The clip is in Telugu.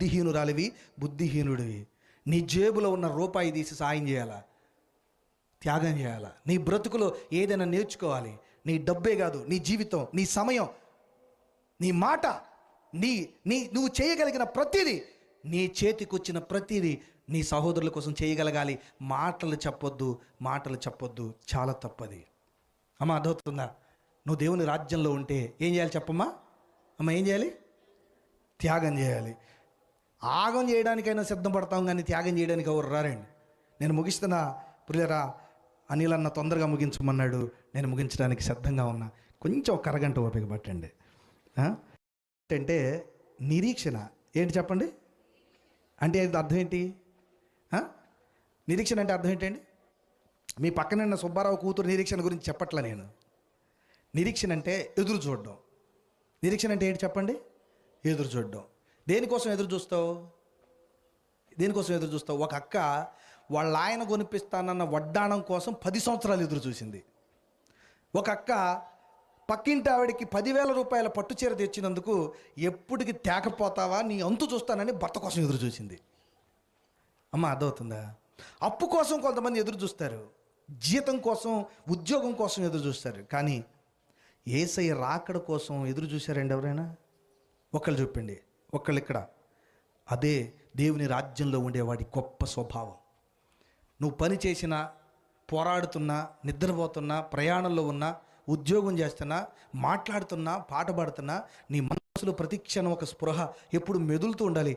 బుద్ధిహీనురాలివి, బుద్ధిహీనుడివి. నీ జేబులో ఉన్న రూపాయి తీసి సాయం చేయాలా, త్యాగం చేయాలా. నీ బ్రతుకులో ఏదైనా నేర్చుకోవాలి. నీ డబ్బే కాదు, నీ జీవితం, నీ సమయం, నీ మాట, నువ్వు చేయగలిగిన ప్రతిదీ, నీ చేతికొచ్చిన ప్రతిదీ నీ సహోదరుల కోసం చేయగలగాలి. మాటలు చెప్పొద్దు, చాలా తప్పది. అమ్మ అర్థమవుతుందా? నువ్వు దేవుని రాజ్యంలో ఉంటే ఏం చేయాలి చెప్పమ్మా? అమ్మ ఏం చేయాలి? త్యాగం చేయాలి. ఆగం చేయడానికైనా సిద్ధపడతాం, కానీ త్యాగం చేయడానికి ఎవరు రారండి. నేను ముగిస్తున్నా ప్రియరా. అనిల్ అన్న తొందరగా ముగించమన్నాడు, నేను ముగించడానికి సిద్ధంగా ఉన్నా. కొంచెం ఒక అరగంట ఓపిక పట్టండి. అంటే నిరీక్షణ ఏంటి చెప్పండి? అంటే అర్థం ఏంటి? నిరీక్షణ అంటే అర్థం ఏంటండి? మీ పక్కన సుబ్బారావు కూతురు నిరీక్షణ గురించి చెప్పట్లా నేను. నిరీక్షణ అంటే ఎదురు చూడడం. నిరీక్షణ అంటే ఏంటి చెప్పండి? ఎదురు చూడడం. దేనికోసం ఎదురు చూస్తావు? ఒక అక్క వాళ్ళ ఆయన కొనిపిస్తానన్న వడ్డాణం కోసం 10 సంవత్సరాలు ఎదురు చూసింది. ఒక అక్క పక్కింటి ఆవిడికి 10,000 రూపాయల పట్టు చీర తెచ్చినందుకు ఎప్పటికి తేకపోతావా, నీ అంతు చూస్తానని భర్త కోసం ఎదురు చూసింది. అమ్మ అర్థమవుతుందా? అప్పు కోసం కొంతమంది ఎదురు చూస్తారు, జీతం కోసం, ఉద్యోగం కోసం ఎదురు చూస్తారు. కానీ యేసయ్య రాకడ కోసం ఎదురు చూశారండి ఎవరైనా? ఒకళ్ళు చెప్పండి, ఒకళ్ళు ఇక్కడ. అదే దేవుని రాజ్యంలో ఉండేవాడి గొప్ప స్వభావం. నువ్వు పని చేసినా, పోరాడుతున్నా, నిద్రపోతున్నా, ప్రయాణంలో ఉన్నా, ఉద్యోగం చేస్తున్నా, మాట్లాడుతున్నా, పాట పాడుతున్నా, నీ మనసులో ప్రతి క్షణం ఒక స్పృహ ఎప్పుడు మెదులుతూ ఉండాలి.